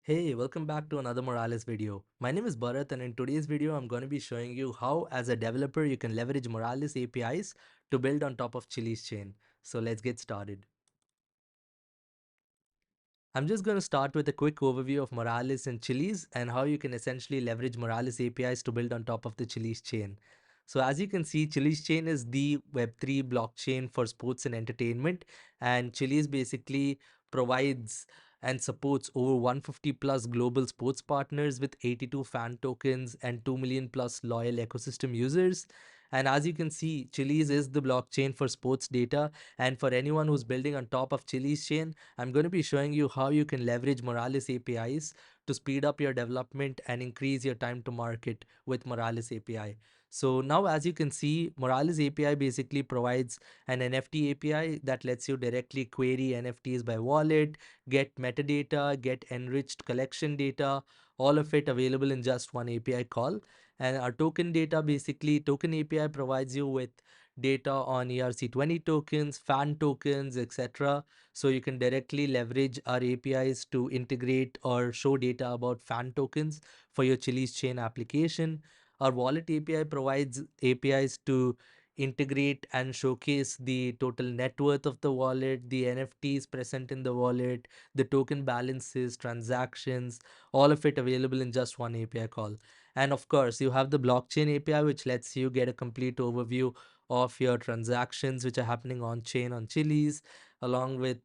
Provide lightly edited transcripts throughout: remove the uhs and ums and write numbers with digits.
Hey, welcome back to another Moralis video. My name is Bharat, and in today's video I'm going to be showing you how as a developer you can leverage Moralis APIs to build on top of Chiliz chain. So let's get started. I'm just going to start with a quick overview of Moralis and Chiliz and how you can essentially leverage Moralis APIs to build on top of the Chiliz chain. So as you can see, Chiliz chain is the Web3 blockchain for sports and entertainment, and Chiliz basically provides and supports over 150 plus global sports partners with 82 fan tokens and 2 million plus loyal ecosystem users. And as you can see, Chiliz is the blockchain for sports data. And for anyone who's building on top of Chiliz chain, I'm going to be showing you how you can leverage Moralis APIs to speed up your development and increase your time to market with Moralis API. So now as you can see, Moralis API basically provides an NFT API that lets you directly query NFTs by wallet, get metadata, get enriched collection data, all of it available in just one API call. And our token data, basically token API provides you with data on ERC20 tokens, fan tokens, etc. So you can directly leverage our APIs to integrate or show data about fan tokens for your Chiliz chain application. Our wallet API provides APIs to integrate and showcase the total net worth of the wallet, the NFTs present in the wallet, the token balances, transactions, all of it available in just one API call. And of course, you have the blockchain API, which lets you get a complete overview of your transactions which are happening on chain on Chiliz, along with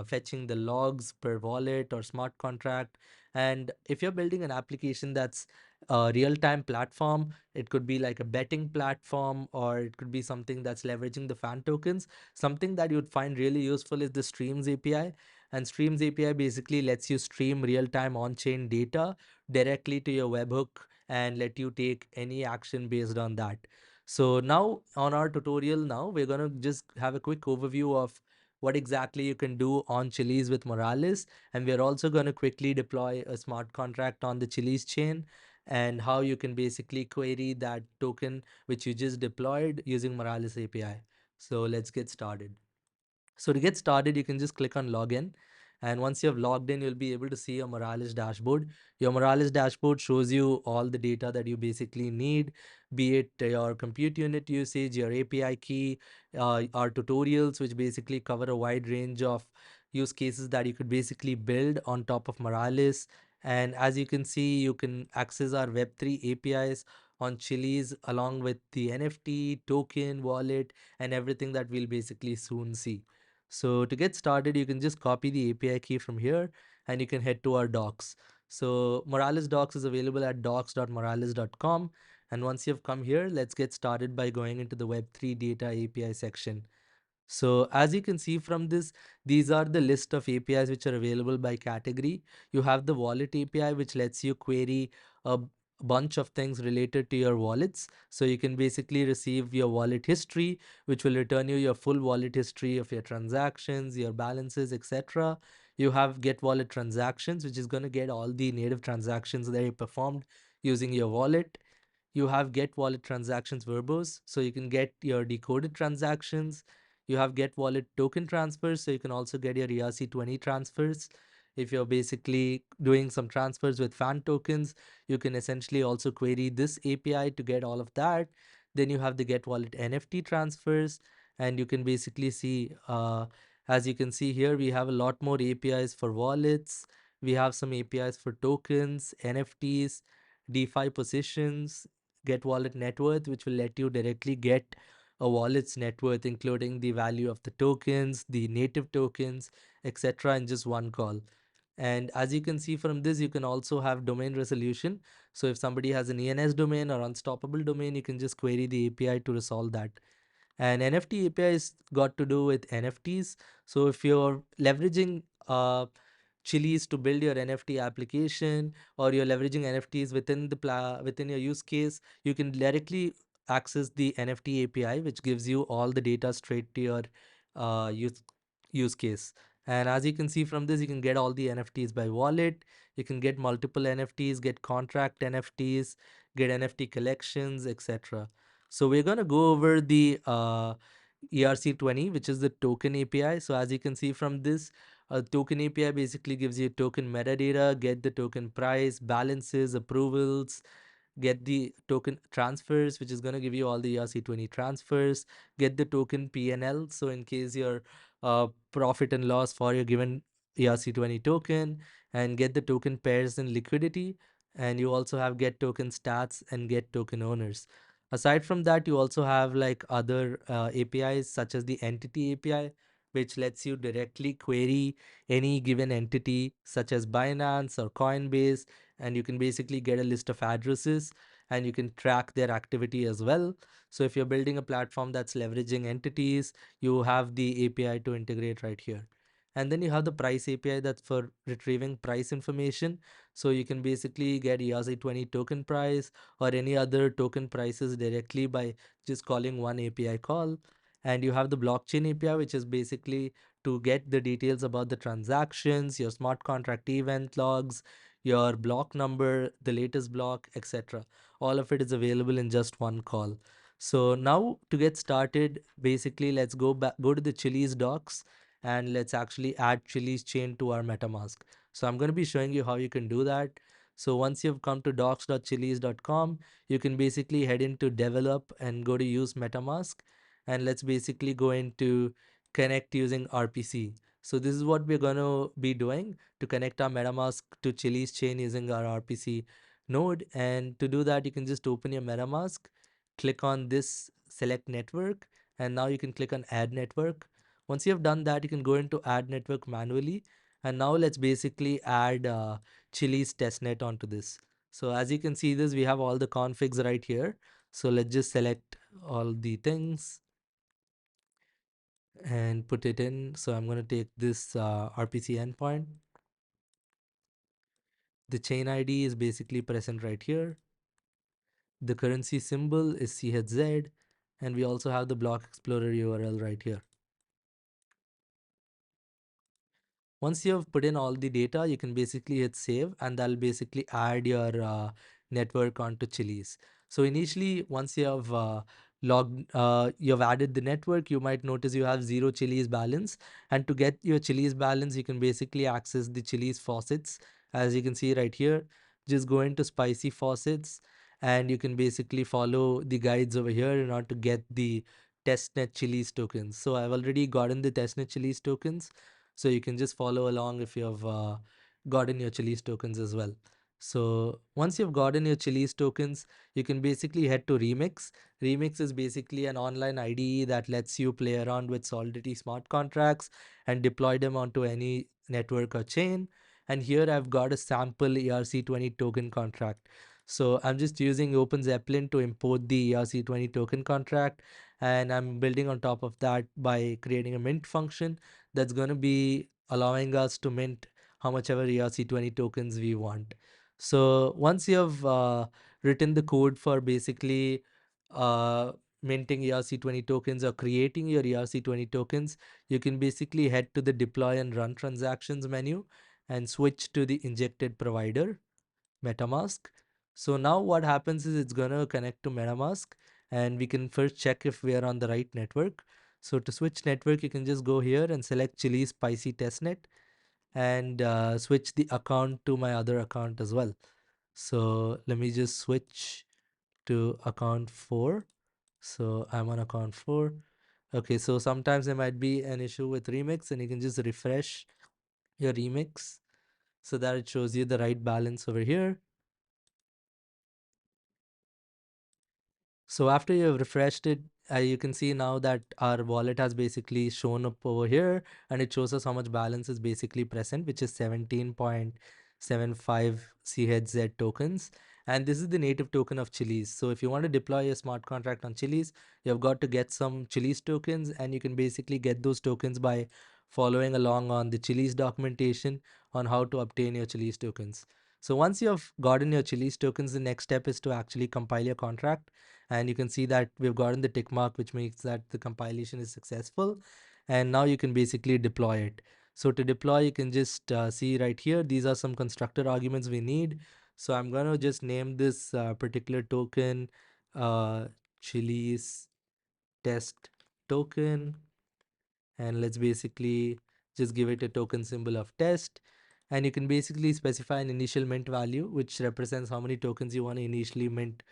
fetching the logs per wallet or smart contract. And if you're building an application that's a real-time platform, it could be like a betting platform, or it could be something that's leveraging the fan tokens. Something that you'd find really useful is the Streams API. And Streams API basically lets you stream real-time on-chain data directly to your webhook and let you take any action based on that. So now on our tutorial now, we're going to just have a quick overview of what exactly you can do on Chiliz with Moralis. And we're also going to quickly deploy a smart contract on the Chiliz chain and how you can basically query that token which you just deployed using Moralis API. So let's get started. So to get started, you can just click on login. And once you have logged in, you'll be able to see your Moralis dashboard. Your Moralis dashboard shows you all the data that you basically need, be it your compute unit usage, your API key, our tutorials, which basically cover a wide range of use cases that you could basically build on top of Moralis. And as you can see, you can access our Web3 APIs on Chiliz along with the NFT, token, wallet, and everything that we'll basically soon see. So to get started, you can just copy the API key from here and you can head to our docs. So Moralis docs is available at docs.moralis.com. And once you've come here, let's get started by going into the Web3 data API section. So as you can see from this, these are the list of APIs which are available by category. You have the wallet API, which lets you query a bunch of things related to your wallets. So you can basically receive your wallet history, which will return you your full wallet history of your transactions, your balances, etc. You have get wallet transactions, which is going to get all the native transactions that you performed using your wallet. You have get wallet transactions verbose, so you can get your decoded transactions. You have get wallet token transfers, so you can also get your ERC20 transfers. If you're basically doing some transfers with fan tokens, you can essentially also query this API to get all of that. Then you have the get wallet NFT transfers, and you can basically see, as you can see here, we have a lot more APIs for wallets. We have some APIs for tokens, NFTs, DeFi positions, get wallet net worth, which will let you directly get a wallet's net worth, including the value of the tokens, the native tokens, etc., in just one call. And as you can see from this, you can also have domain resolution. So if somebody has an ENS domain or unstoppable domain, you can just query the API to resolve that. And NFT API is got to do with NFTs. So if you're leveraging Chiliz to build your NFT application, or you're leveraging NFTs within the within your use case, you can directly access the NFT API, which gives you all the data straight to your use case. And as you can see from this, you can get all the NFTs by wallet. You can get multiple NFTs, get contract NFTs, get NFT collections, etc. So we're going to go over the ERC20, which is the token API. So as you can see from this, A token API basically gives you token metadata, get the token price, balances, approvals, get the token transfers, which is going to give you all the ERC20 transfers, get the token PNL. So in case your profit and loss for your given ERC20 token, and get the token pairs and liquidity. And you also have get token stats and get token owners. Aside from that, you also have like other APIs such as the entity API, which lets you directly query any given entity such as Binance or Coinbase, and you can basically get a list of addresses and you can track their activity as well. So if you're building a platform that's leveraging entities, you have the API to integrate right here. And then you have the price API that's for retrieving price information. So you can basically get ERC20 token price or any other token prices directly by just calling one API call. And you have the blockchain API, which is basically to get the details about the transactions, your smart contract event logs, your block number, the latest block, etc. All of it is available in just one call. So now to get started, basically let's go to the Chiliz docs and let's actually add Chiliz chain to our MetaMask. So I'm going to be showing you how you can do that. So once you've come to docs.chiliz.com, you can basically head into develop and go to use MetaMask. And let's basically go into connect using RPC. So this is what we're going to be doing to connect our MetaMask to Chiliz chain using our RPC node. And to do that, you can just open your MetaMask, click on this select network, and now you can click on add network. Once you have done that, you can go into add network manually. And now let's basically add Chiliz testnet onto this. So as you can see this, we have all the configs right here. So let's just select all the things and put it in. So I'm going to take this RPC endpoint. The chain ID is basically present right here. The currency symbol is CHZ, and we also have the block explorer URL right here. Once you have put in all the data, you can basically hit save, and that'll basically add your network onto Chiliz. So initially, once you have you have added the network, you might notice you have zero Chiliz balance. And to get your Chiliz balance, you can basically access the Chiliz faucets. As you can see right here, just go into spicy faucets, and you can basically follow the guides over here in order to get the testnet Chiliz tokens. So I've already gotten the testnet Chiliz tokens. So you can just follow along if you've gotten your Chiliz tokens as well. So once you've gotten your Chiliz tokens, you can basically head to Remix. Remix is basically an online IDE that lets you play around with Solidity smart contracts and deploy them onto any network or chain. And here I've got a sample ERC20 token contract. So I'm just using Open Zeppelin to import the ERC20 token contract. And I'm building on top of that by creating a mint function that's going to be allowing us to mint how much ever ERC20 tokens we want. So once you have written the code for basically uh, minting ERC20 tokens or creating your ERC20 tokens, you can basically head to the deploy and run transactions menu and switch to the injected provider, MetaMask. So now what happens is it's going to connect to MetaMask, and we can first check if we are on the right network. So to switch network, you can just go here and select Chiliz Spicy Testnet and switch the account to my other account as well. So let me just switch to account 4. So I'm on account 4. Okay, so sometimes there might be an issue with Remix, and you can just refresh your Remix so that it shows you the right balance over here. So after you've refreshed it, you can see now that our wallet has basically shown up over here, and it shows us how much balance is basically present, which is 17.75 CHZ tokens. And this is the native token of Chiliz. So if you want to deploy a smart contract on Chiliz, you've got to get some Chiliz tokens, and you can basically get those tokens by following along on the Chiliz documentation on how to obtain your Chiliz tokens. So once you have gotten your Chiliz tokens, the next step is to actually compile your contract. And you can see that we've gotten the tick mark, which means that the compilation is successful. And now you can basically deploy it. So to deploy, you can just see right here, these are some constructor arguments we need. So I'm going to just name this particular token uh, Chiliz test token. And let's basically Just give it a token symbol of test. And you can basically specify an initial mint value, which represents how many tokens you want to initially mint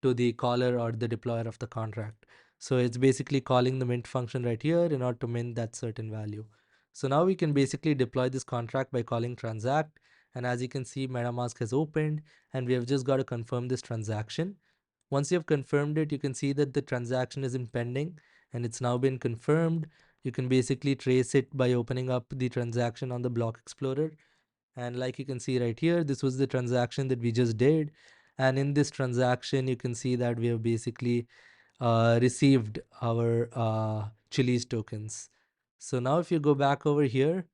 to the caller or the deployer of the contract. So it's basically calling the mint function right here in order to mint that certain value. So now we can basically deploy this contract by calling transact. And as you can see, MetaMask has opened and we have just got to confirm this transaction. Once you have confirmed it, you can see that the transaction is in pending and it's now been confirmed. You can basically trace it by opening up the transaction on the block explorer. And like you can see right here, this was the transaction that we just did. And in this transaction, you can see that we have basically received our Chiliz tokens. So now if you go back over here,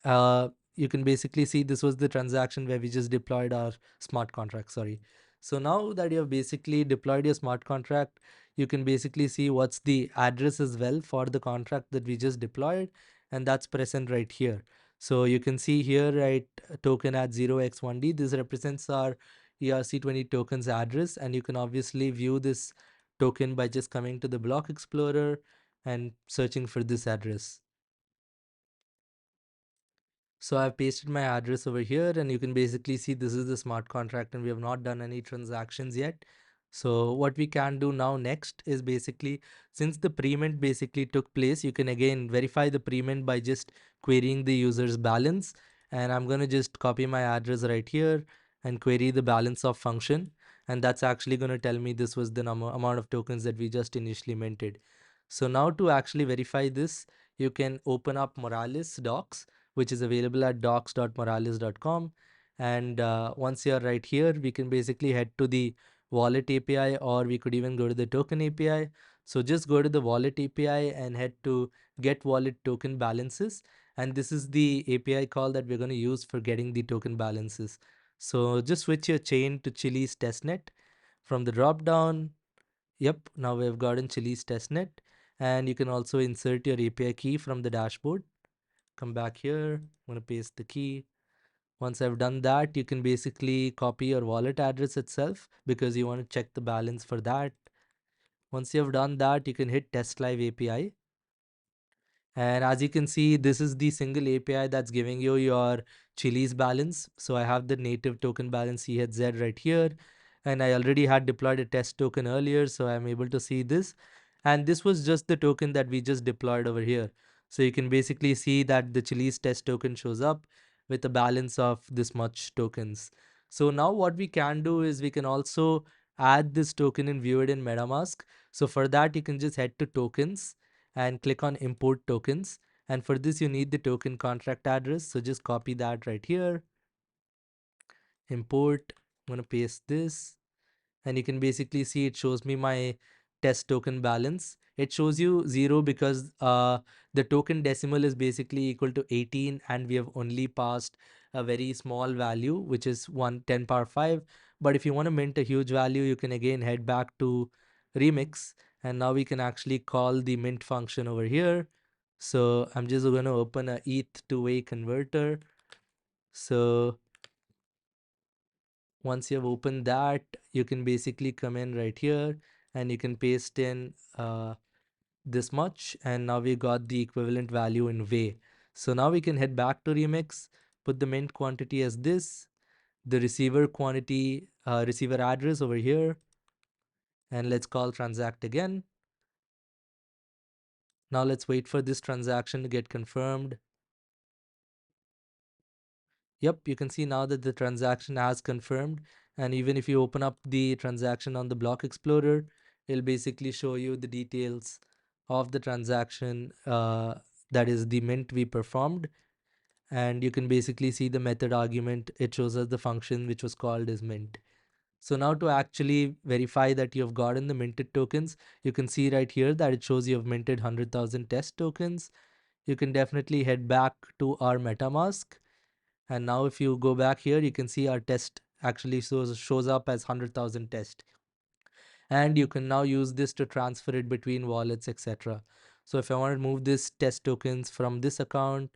you can basically see this was the transaction where we just deployed our smart contract. Sorry. So now that you have basically deployed your smart contract, you can basically see what's the address as well for the contract that we just deployed, and that's present right here. So you can see here, right, token at 0x1d. This represents our ERC20 tokens address, and you can obviously view this token by just coming to the block explorer and searching for this address. So I've pasted my address over here and you can basically see this is the smart contract and we have not done any transactions yet. So what we can do now next is basically, since the pre-mint basically took place, you can again verify the pre-mint by just querying the user's balance. And I'm going to just copy my address right here and query the balance of function. And that's actually going to tell me this was the amount of tokens that we just initially minted. So now to actually verify this, you can open up Moralis docs, which is available at docs.moralis.com. And once you're right here, we can basically head to the wallet API, or we could even go to the token API. So just go to the wallet API and head to get wallet token balances. And this is the API call that we're going to use for getting the token balances. So just switch your chain to Chiliz testnet from the drop down. Yep, now we've gotten Chiliz testnet. And you can also insert your API key from the dashboard. Come back here. I'm going to paste the key. Once I've done that, you can basically copy your wallet address itself because you want to check the balance for that. Once you have done that, you can hit test live API. And as you can see, this is the single API that's giving you your Chiliz balance. So I have the native token balance CHZ right here. And I already had deployed a test token earlier, so I'm able to see this. And this was just the token that we just deployed over here. So you can basically see that the Chiliz test token shows up with a balance of this much tokens. So now what we can do is we can also add this token and view it in MetaMask. So for that, you can just head to tokens and click on import tokens. And for this, you need the token contract address. So just copy that right here, import. I'm going to paste this. And you can basically see it shows me my test token balance. It shows you 0 because the token decimal is basically equal to 18 and we have only passed a very small value, which is 10 power 5. But if you want to mint a huge value, you can again head back to remix and now we can actually call the mint function over here. So I'm just going to open a ETH two-way converter. So once you have opened that, you can basically come in right here and you can paste in this much. And now we got the equivalent value in way. So now we can head back to remix, put the mint quantity as this, the receiver quantity, receiver address over here. And let's call transact again. Now let's wait for this transaction to get confirmed. Yep, you can see now that the transaction has confirmed. And even if you open up the transaction on the block explorer, it'll basically show you the details of the transaction, that is the mint we performed. And you can basically see the method argument. It shows us the function which was called as mint. So now to actually verify that you have gotten the minted tokens, you can see right here that it shows you have minted 100,000 test tokens. You can definitely head back to our MetaMask. And now if you go back here, you can see our test actually shows up as 100,000 test. And you can now use this to transfer it between wallets, etc. So if I want to move this test tokens from this account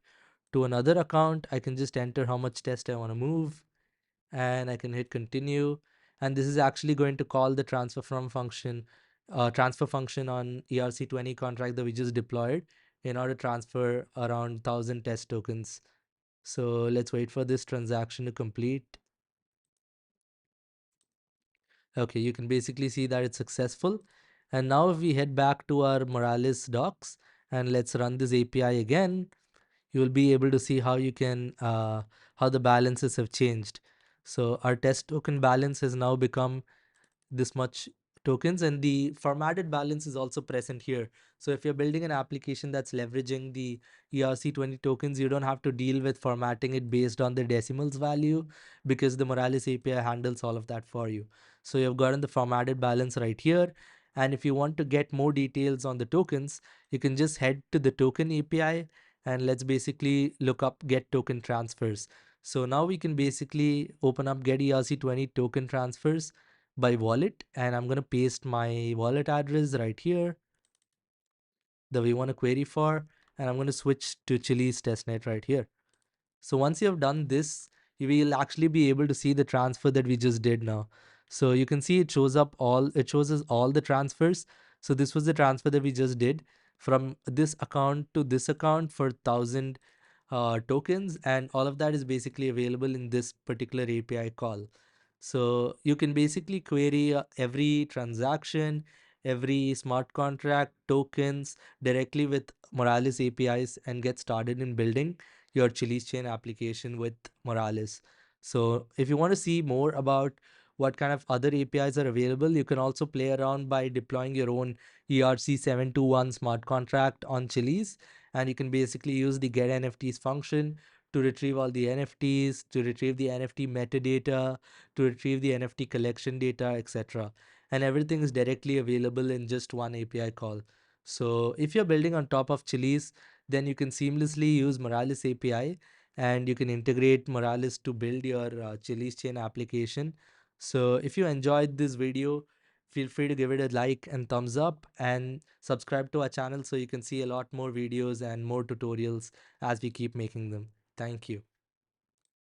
to another account, I can just enter how much test I want to move and I can hit continue. And this is actually going to call the transfer function on ERC20 contract that we just deployed. in order to transfer around 1,000 test tokens. So let's wait for this transaction to complete. Okay, you can basically see that it's successful. And now if we head back to our Moralis docs and let's run this API again, you will be able to see how you can how the balances have changed. So our test token balance has now become this much tokens, and the formatted balance is also present here. So if you're building an application that's leveraging the ERC20 tokens, you don't have to deal with formatting it based on the decimals value, because the Moralis API handles all of that for you. So you've gotten the formatted balance right here. And if you want to get more details on the tokens, you can just head to the token API and let's basically look up get token transfers. So now we can basically open up get ERC20 token transfers by wallet, and I'm going to paste my wallet address right here that we want to query for, and I'm going to switch to Chiliz testnet right here. So once you have done this, you will actually be able to see the transfer that we just did now. So you can see it shows us all the transfers. So this was the transfer that we just did from this account to this account for 1,000 tokens, and all of that is basically available in this particular API call. So you can basically query every transaction, every smart contract, tokens directly with Moralis APIs and get started in building your Chiliz chain application with Moralis. So if you want to see more about what kind of other APIs are available, you can also play around by deploying your own ERC721 smart contract on Chiliz, and you can basically use the get NFTs function to retrieve all the NFTs, to retrieve the NFT metadata, to retrieve the NFT collection data, etc. And everything is directly available in just one API call. So if you're building on top of Chiliz, then you can seamlessly use Moralis API and you can integrate Moralis to build your Chiliz chain application. So if you enjoyed this video, feel free to give it a like and thumbs up and subscribe to our channel so you can see a lot more videos and more tutorials as we keep making them. Thank you.